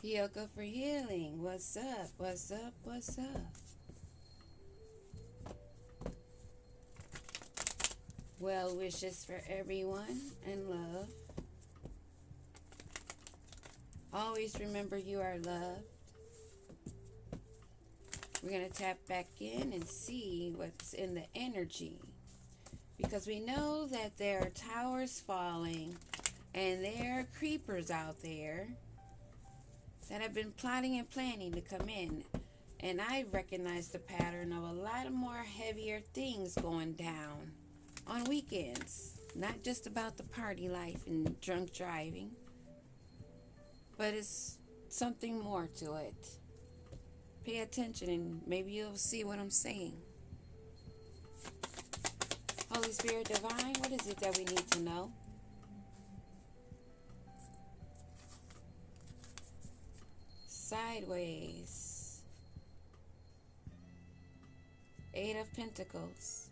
Yoga for Healing. What's up? What's up? What's up? Well wishes for everyone and love. Always remember you are loved. We're going to tap back in and see what's in the energy. Because we know that there are towers falling and there are creepers out there that have been plotting and planning to come in. And I recognize the pattern of a lot of more heavier things going down on weekends. Not just about the party life and drunk driving, but it's something more to it. Pay attention and maybe you'll see what I'm saying. Holy Spirit Divine, what is it that we need to know? Sideways. Eight of Pentacles.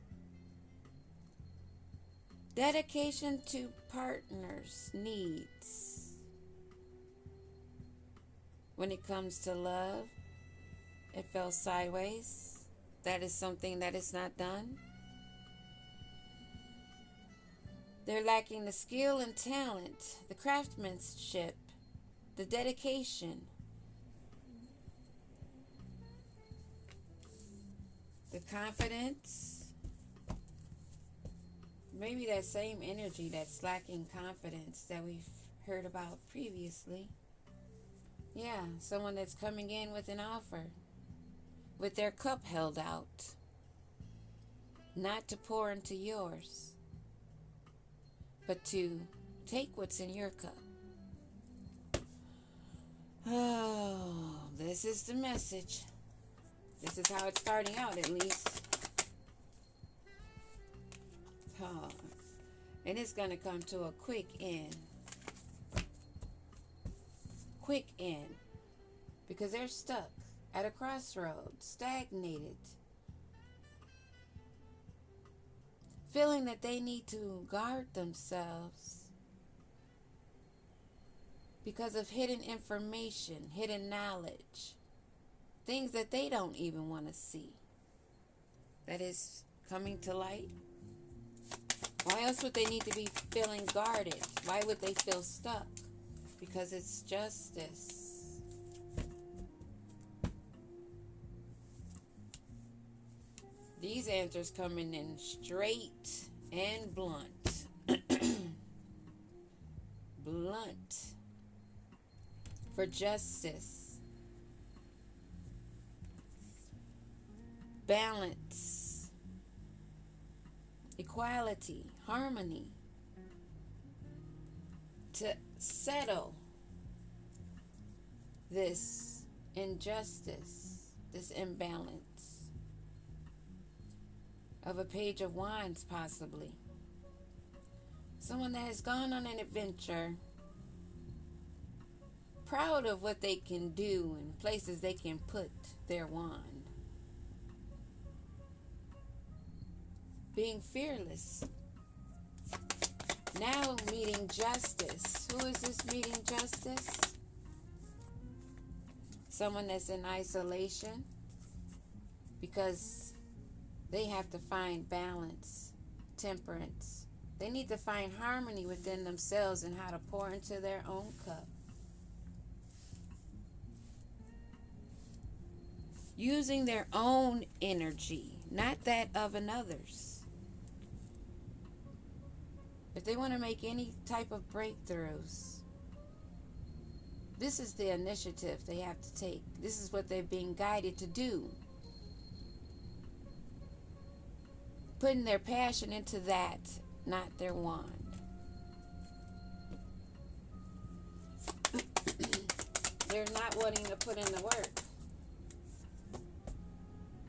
Dedication to partners' needs. When it comes to love, it fell sideways. That is something that is not done. They're lacking the skill and talent, the craftsmanship, the dedication, the confidence. Maybe that same energy that's lacking confidence that we've heard about previously. Yeah, someone that's coming in with an offer, with their cup held out, not to pour into yours, but to take what's in your cup. Oh, this is the message. This is how it's starting out, at least. Oh, and it's going to come to a quick end. Quick end. Because they're stuck at a crossroads, stagnated, feeling that they need to guard themselves because of hidden information, hidden knowledge, things that they don't even want to see that is coming to light. Why else would they need to be feeling guarded? Why would they feel stuck? Because it's justice. These answers coming in straight and blunt. Blunt. For justice. Balance. Equality. Harmony. To settle this injustice, this imbalance of a Page of Wands, possibly. Someone that has gone on an adventure, proud of what they can do and places they can put their wand. Being fearless. Now meeting justice. Who is this meeting justice? Someone that's in isolation because they have to find balance, temperance. They need to find harmony within themselves and how to pour into their own cup. Using their own energy, not that of another's. If they want to make any type of breakthroughs, this is the initiative they have to take. This is what they're being guided to do. Putting their passion into that, not their wand. They're not wanting to put in the work.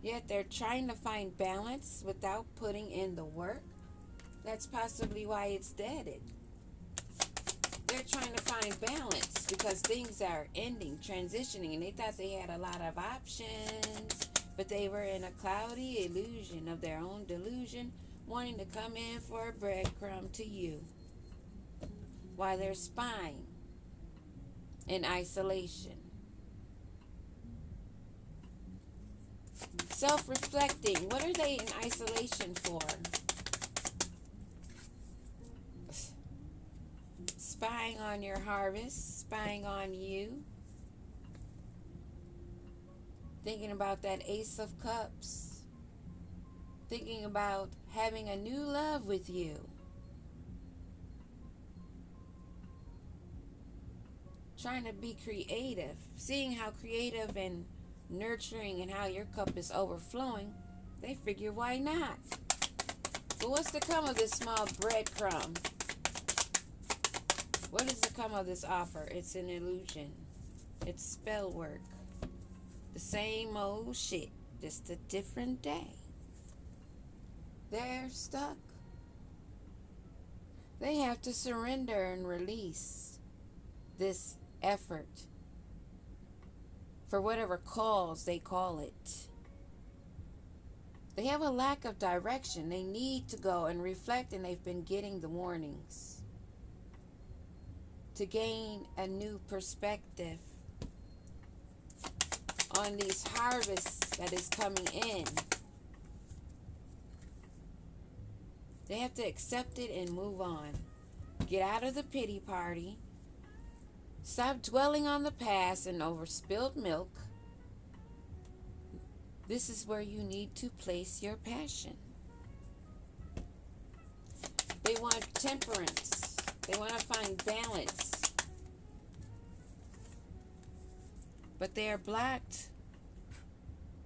Yet they're trying to find balance without putting in the work. That's possibly why it's deaded. They're trying to find balance because things are ending, transitioning, and they thought they had a lot of options, but they were in a cloudy illusion of their own delusion, wanting to come in for a breadcrumb to you while they're spying in isolation. Self-reflecting. What are they in isolation for? Spying on your harvest, spying on you. Thinking about that Ace of Cups. Thinking about having a new love with you. Trying to be creative. Seeing how creative and nurturing and how your cup is overflowing, they figure, why not? But what's to come of this small breadcrumb? What is to come of this offer? It's an illusion. It's spell work. The same old shit, just a different day. They're stuck. They have to surrender and release this effort for whatever cause they call it. They have a lack of direction. They need to go and reflect, and they've been getting the warnings to gain a new perspective on these harvests that is coming in. They have to accept it and move on. Get out of the pity party. Stop dwelling on the past and over spilled milk. This is where you need to place your passion. They want temperance. They want to find balance. But they are blocked.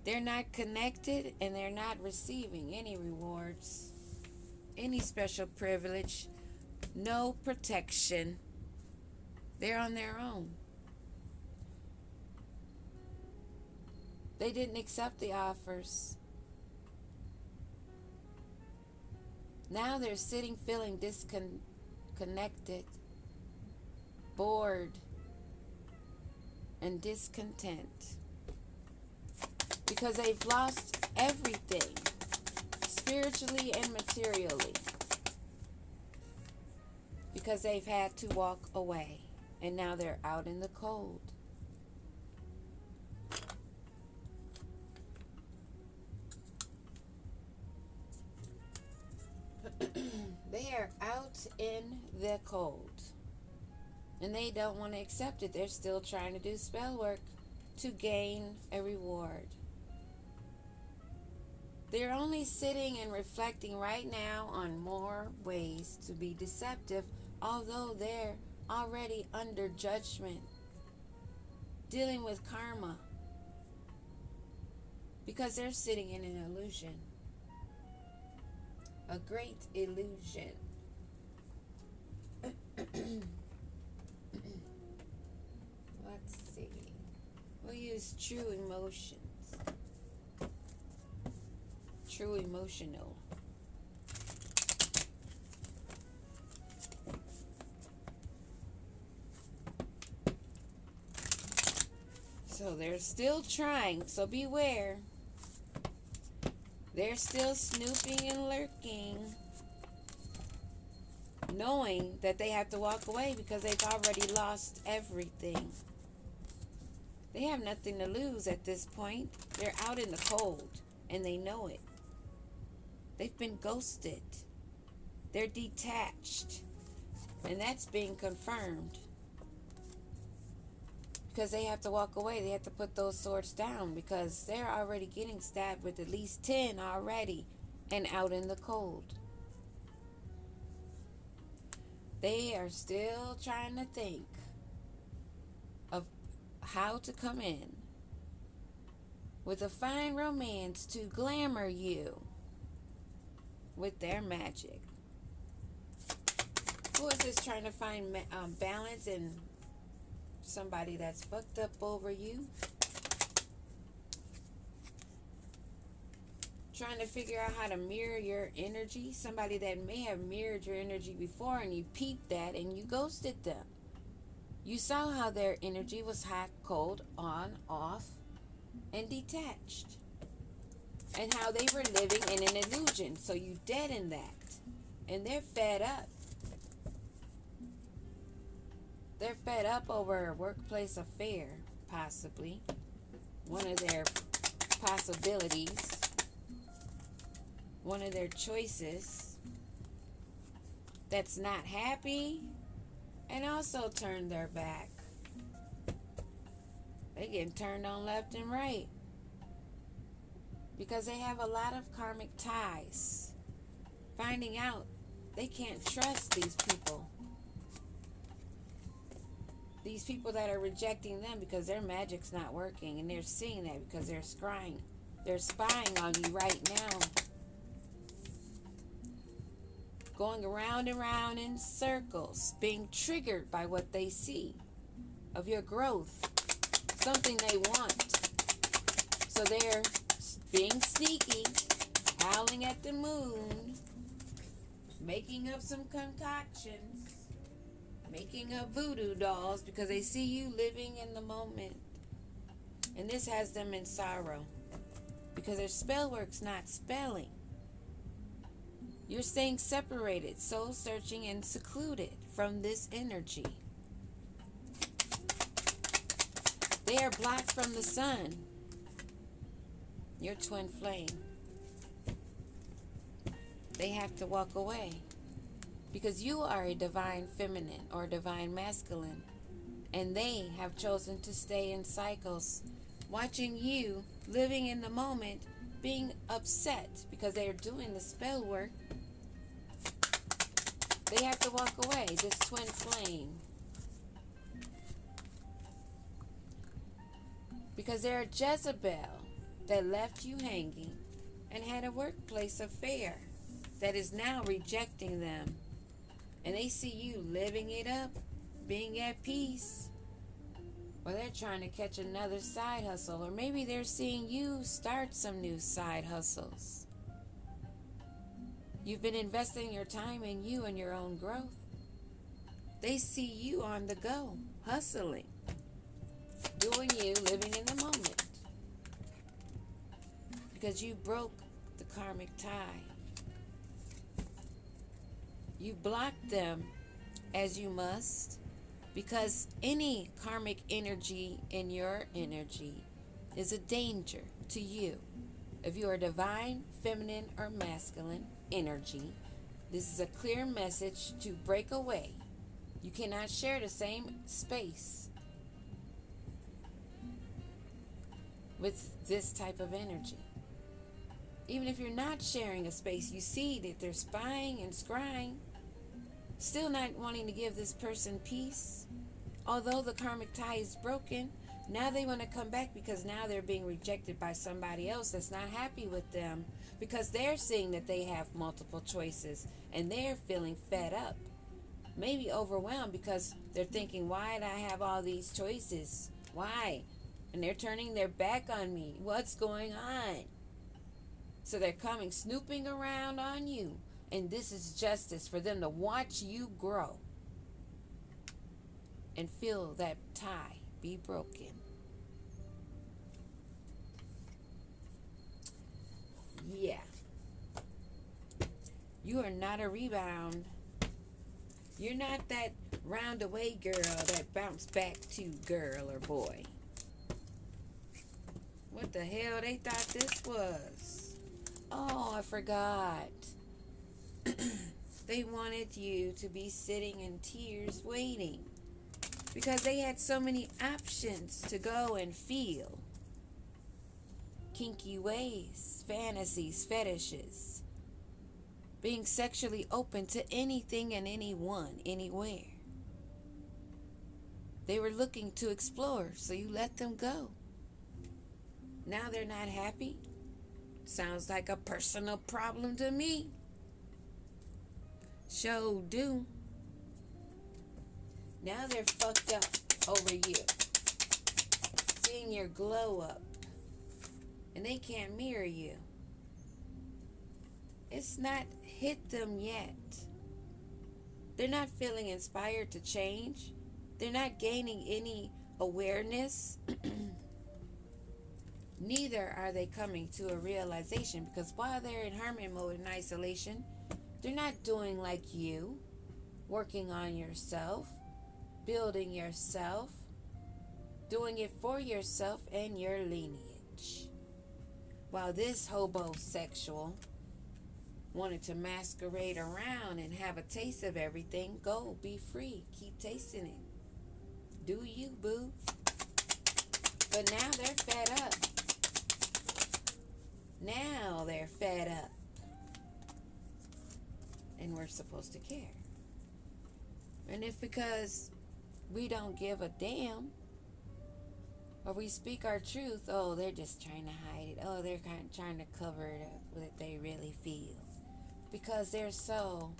They're not connected, and they're not receiving any rewards, any special privilege, no protection. They're on their own. They didn't accept the offers. Now they're sitting feeling disconnected, bored, and discontent because they've lost everything, spiritually and materially, because they've had to walk away, and now they're out in the cold. They are out in the cold, and they don't want to accept it. They're still trying to do spell work to gain a reward. They're only sitting and reflecting right now on more ways to be deceptive, although they're already under judgment, dealing with karma, because they're sitting in an illusion, a great illusion. Let's see. We'll use true emotions. True emotional. So they're still trying, so beware. They're still snooping and lurking, knowing that they have to walk away because they've already lost everything. They have nothing to lose at this point. They're out in the cold, and they know it. They've been ghosted. They're detached, and that's being confirmed. Because they have to walk away. They have to put those swords down because they're already getting stabbed with at least 10 already and out in the cold. They are still trying to think of how to come in with a fine romance to glamour you with their magic. Who is this trying to find balance and somebody that's fucked up over you? Trying to figure out how to mirror your energy. Somebody that may have mirrored your energy before and you peeped that and you ghosted them. You saw how their energy was hot, cold, on, off, and detached. And how they were living in an illusion. So you deadened that. And they're fed up. They're fed up over a workplace affair, possibly. One of their possibilities, one of their choices that's not happy, and also turn their back. They getting turned on left and right because they have a lot of karmic ties. Finding out they can't trust these people. These people that are rejecting them because their magic's not working, and they're seeing that because they're scrying. They're spying on you right now. Going around and around in circles, being triggered by what they see of your growth, something they want. So they're being sneaky, howling at the moon, making up some concoctions, making up voodoo dolls because they see you living in the moment. And this has them in sorrow because their spell work's not spelling. You're staying separated, soul searching, and secluded from this energy. They are blocked from the sun, your twin flame. They have to walk away because you are a divine feminine or divine masculine, and they have chosen to stay in cycles, watching you living in the moment, being upset because they are doing the spell work. They have to walk away, this twin flame. Because they're a Jezebel that left you hanging and had a workplace affair that is now rejecting them. And they see you living it up, being at peace. Or they're trying to catch another side hustle. Or maybe they're seeing you start some new side hustles. You've been investing your time in you and your own growth. They see you on the go, hustling, doing you, living in the moment. Because you broke the karmic tie. You blocked them as you must, because any karmic energy in your energy is a danger to you. If you are divine, feminine, or masculine energy, this is a clear message to break away. You cannot share the same space with this type of energy. Even if you're not sharing a space, you see that they're spying and scrying, still not wanting to give this person peace. Although the karmic tie is broken, now they want to come back because now they're being rejected by somebody else that's not happy with them, because they're seeing that they have multiple choices and they're feeling fed up, maybe overwhelmed, because they're thinking, why did I have all these choices? Why? And they're turning their back on me. What's going on? So they're coming, snooping around on you. And this is justice for them to watch you grow and feel that tie be broken. Yeah. You are not a rebound. You're not that round away girl that bounce back to girl or boy. What the hell they thought this was? Oh, I forgot. They wanted you to be sitting in tears waiting because they had so many options to go and feel. Kinky ways, fantasies, fetishes. Being sexually open to anything and anyone, anywhere. They were looking to explore, so you let them go. Now they're not happy. Sounds like a personal problem to me. Sure do. Now they're fucked up over you. Seeing your glow up. And they can't mirror you. It's not hit them yet. They're not feeling inspired to change. They're not gaining any awareness. Neither are they coming to a realization, because while they're in hermit mode and isolation, they're not doing like you, working on yourself, building yourself, doing it for yourself and your lineage. While this hobosexual wanted to masquerade around and have a taste of everything. Go, be free, keep tasting it. Do you, boo? But now they're fed up. Now they're fed up. And we're supposed to care. And if because we don't give a damn, or we speak our truth, oh, they're just trying to hide it. Oh, they're kind of trying to cover it up what they really feel. Because they're so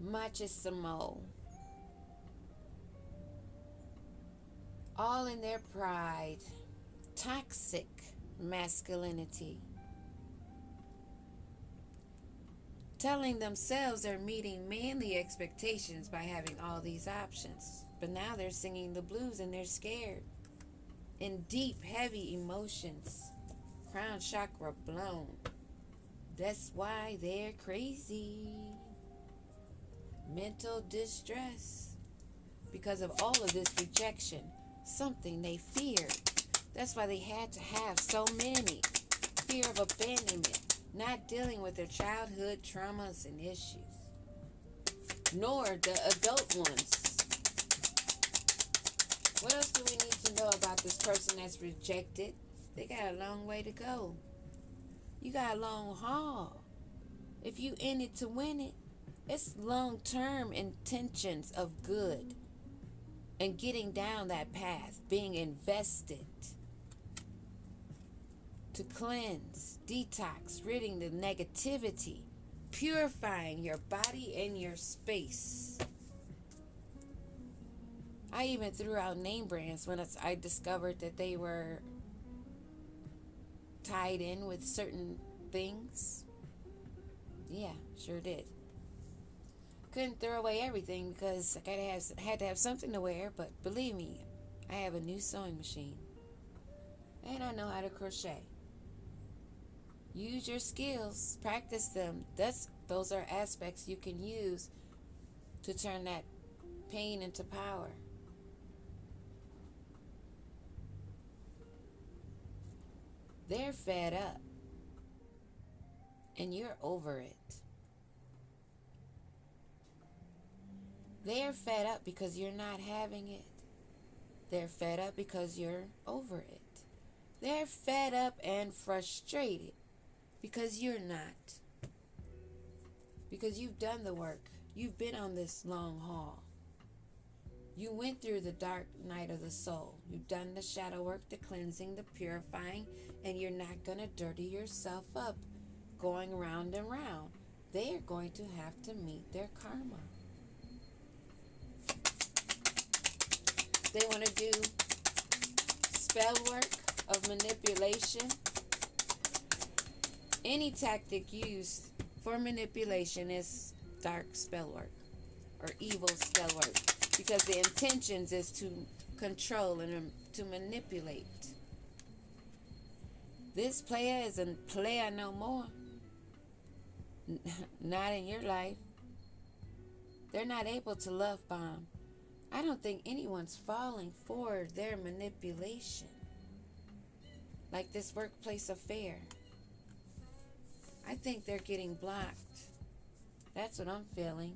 machismo. All in their pride. Toxic masculinity. Telling themselves they're meeting manly expectations by having all these options. But now they're singing the blues and they're scared. In deep, heavy emotions. Crown chakra blown. That's why they're crazy. Mental distress. Because of all of this rejection. Something they feared. That's why they had to have so many. Fear of abandonment. Not dealing with their childhood traumas and issues. Nor the adult ones. What else do we need to know about this person that's rejected? They got a long way to go. You got a long haul. If you in it to win it, it's long-term intentions of good. And getting down that path, being invested. To cleanse, detox, ridding the negativity, purifying your body and your space. I even threw out name brands when I discovered that they were tied in with certain things. Yeah, sure did. Couldn't throw away everything because I had to have something to wear, but believe me, I have a new sewing machine. And I know how to crochet. Use your skills, practice them. Those are aspects you can use to turn that pain into power. They're fed up. And you're over it. They're fed up because you're not having it. They're fed up because you're over it. They're fed up and frustrated because you're not. Because you've done the work. You've been on this long haul. You went through the dark night of the soul. You've done the shadow work, the cleansing, the purifying, and you're not going to dirty yourself up going round and round. They are going to have to meet their karma. They want to do spell work of manipulation. Any tactic used for manipulation is dark spell work or evil spell work, because the intentions is to control and to manipulate. This player is a player no more. Not in your life. They're not able to love bomb. I don't think anyone's falling for their manipulation. Like this workplace affair. I think they're getting blocked. That's what I'm feeling.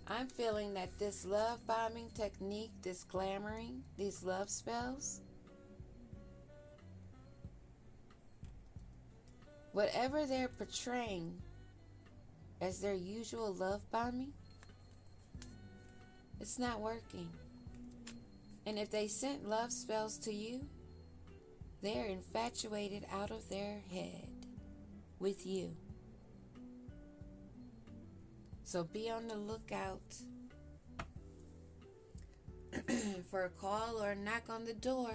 I'm feeling that this love bombing technique, this glamoring, these love spells, whatever they're portraying as their usual love bombing, it's not working. And if they sent love spells to you, they're infatuated out of their head with you. So be on the lookout for a call or a knock on the door.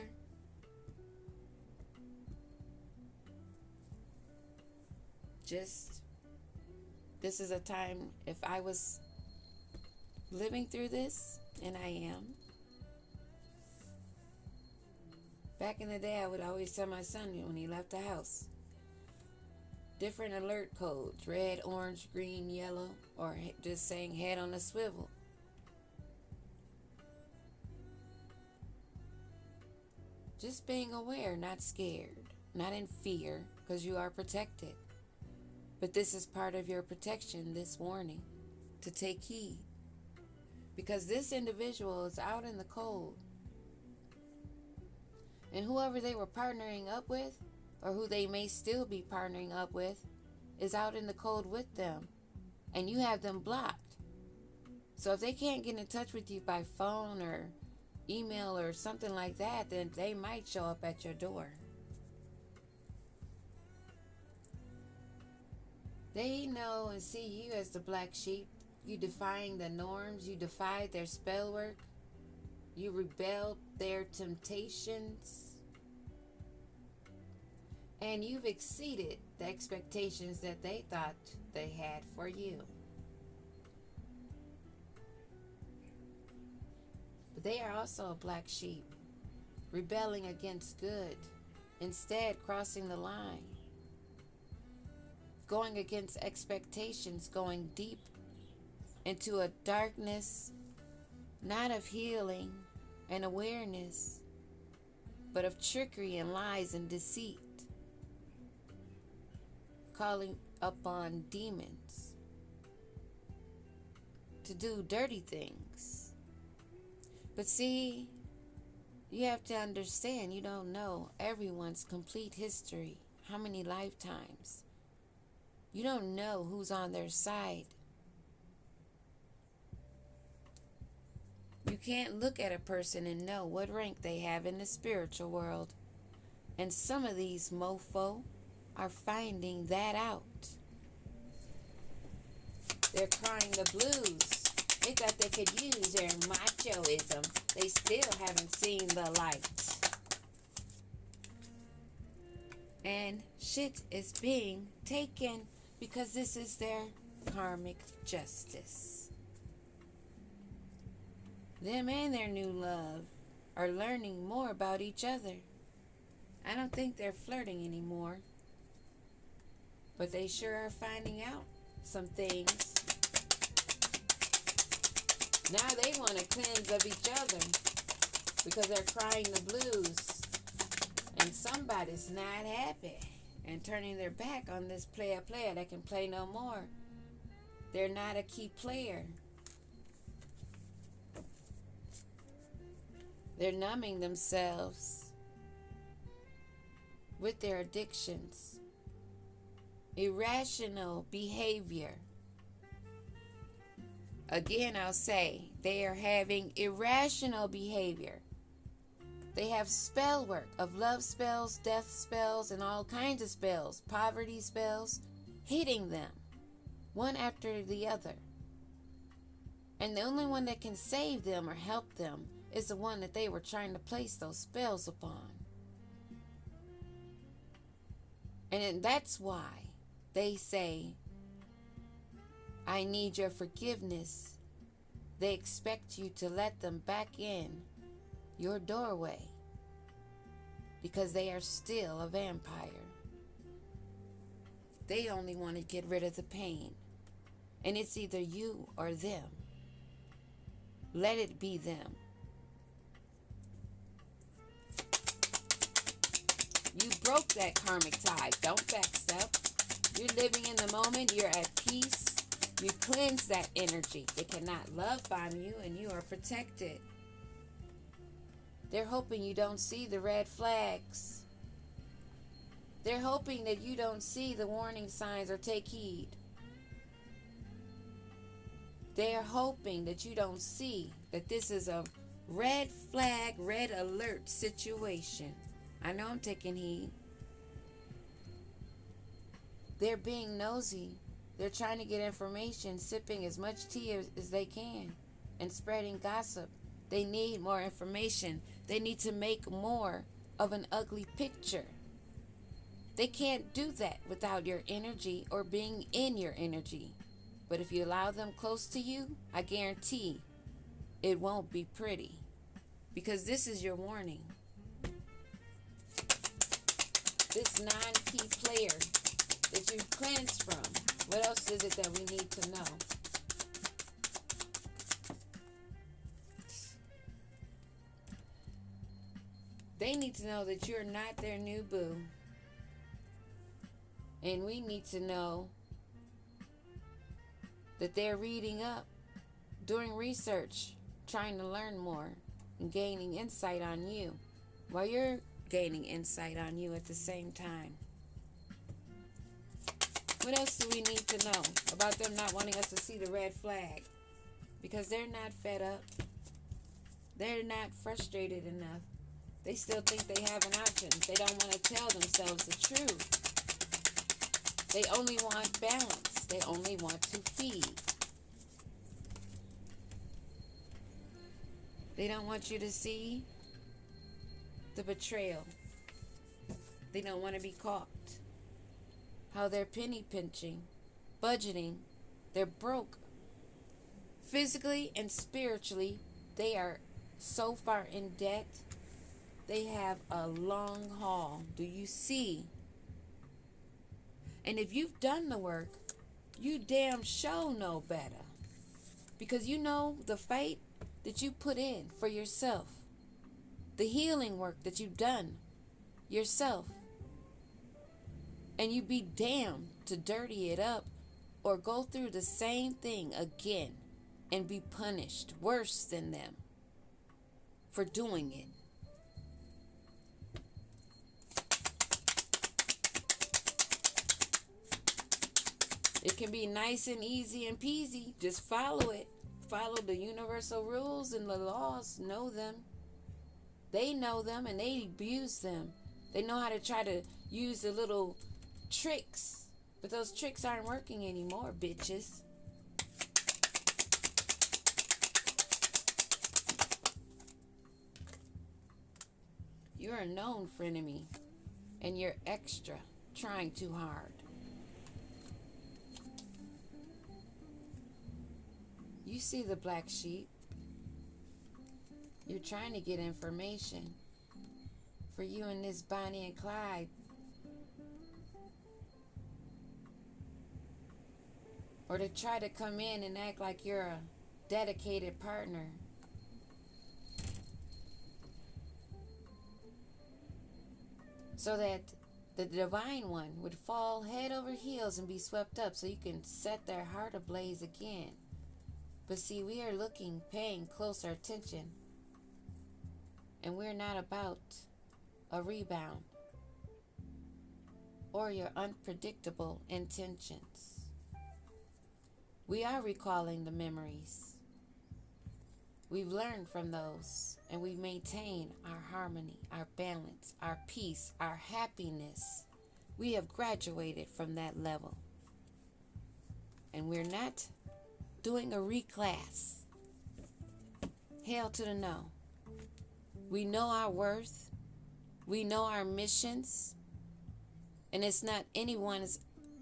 This is a time, if I was living through this, and I am. Back in the day, I would always tell my son when he left the house, different alert codes, red, orange, green, yellow, or just saying head on a swivel. Just being aware, not scared. not in fear, because you are protected. But this is part of your protection this warning, to take heed. Because this individual is out in the cold. And whoever they were partnering up with, or who they may still be partnering up with, is out in the cold with them. And you have them blocked. So if they can't get in touch with you by phone or email or something like that, then they might show up at your door. They know and see you as the black sheep. You defying the norms. You defied their spell work. You rebelled their temptations. And you've exceeded the expectations that they thought they had for you. But they are also a black sheep, rebelling against good, instead crossing the line, going against expectations, going deep into a darkness, not of healing and awareness, but of trickery and lies and deceit, calling upon demons to do dirty things. But see, you have to understand, you don't know everyone's complete history, how many lifetimes. You don't know who's on their side. You can't look at a person and know what rank they have in the spiritual world. And some of these mofo are finding that out. They're crying the blues. They thought they could use their machoism. They still haven't seen the light. And shit is being taken because this is their karmic justice. Them and their new love are learning more about each other. I don't think they're flirting anymore. But they sure are finding out some things. Now they want to cleanse of each other because they're crying the blues. And somebody's not happy and turning their back on this player that can play no more. They're not a key player. They're numbing themselves with their addictions. Irrational behavior. Again, I'll say, they are having irrational behavior. They have spell work of love spells, death spells, and all kinds of spells, poverty spells, hitting them, one after the other. And the only one that can save them or help them is the one that they were trying to place those spells upon. And that's why they say, I need your forgiveness. They expect you to let them back in your doorway because they are still a vampire. They only want to get rid of the pain. And it's either you or them. Let it be them. You broke that karmic tie. Don't backstep. You're living in the moment. You're at peace. You cleanse that energy. They cannot love bomb you, and you are protected. They're hoping you don't see the red flags. They're hoping that you don't see the warning signs or take heed. They are hoping that you don't see that this is a red flag, red alert situation. I know I'm taking heed. They're being nosy. They're trying to get information, sipping as much tea as they can, and spreading gossip. They need more information. They need to make more of an ugly picture. They can't do that without your energy or being in your energy. But if you allow them close to you, I guarantee it won't be pretty. Because this is your warning. This non-key player that you've cleansed from, what else is it that we need to know? They need to know that you're not their new boo. And we need to know that they're reading up, doing research, trying to learn more, and gaining insight on you while you're gaining insight on you at the same time. What else do we need to know about them not wanting us to see the red flag? Because they're not fed up. They're not frustrated enough. They still think they have an option. They don't want to tell themselves the truth. They only want balance. They only want to feed. They don't want you to see the betrayal. They don't want to be caught. How they're penny pinching, budgeting. They're broke. Physically and spiritually, they are so far in debt. They have a long haul. Do you see? And if you've done the work, you damn sure know better. Because you know the fight that you put in for yourself. The healing work that you've done yourself. And you be damned to dirty it up or go through the same thing again and be punished worse than them for doing it. It can be nice and easy and peasy. Just follow it. Follow the universal rules and the laws. Know them. They know them and they abuse them. They know how to try to use the little tricks. But those tricks aren't working anymore, bitches. You're a known frenemy. And you're extra. Trying too hard. You see the black sheep. You're trying to get information for you and this Bonnie and Clyde. Or to try to come in and act like you're a dedicated partner. So that the divine one would fall head over heels and be swept up so you can set their heart ablaze again. But see, we are paying closer attention. And we're not about a rebound or your unpredictable intentions. We are recalling the memories. We've learned from those and we maintain our harmony, our balance, our peace, our happiness. We have graduated from that level. And we're not doing a reclass. Hell to the no. We know our worth. We know our missions. And it's not anyone's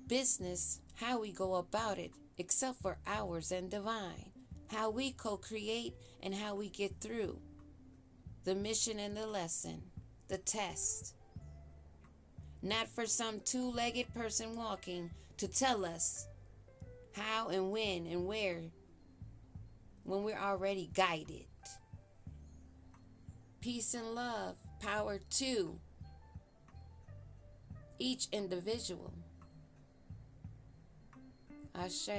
business how we go about it, except for ours and divine. How we co-create and how we get through the mission and the lesson, the test. Not for some two-legged person walking to tell us how and when and where when we're already guided. Peace and love, power to each individual. Ashe.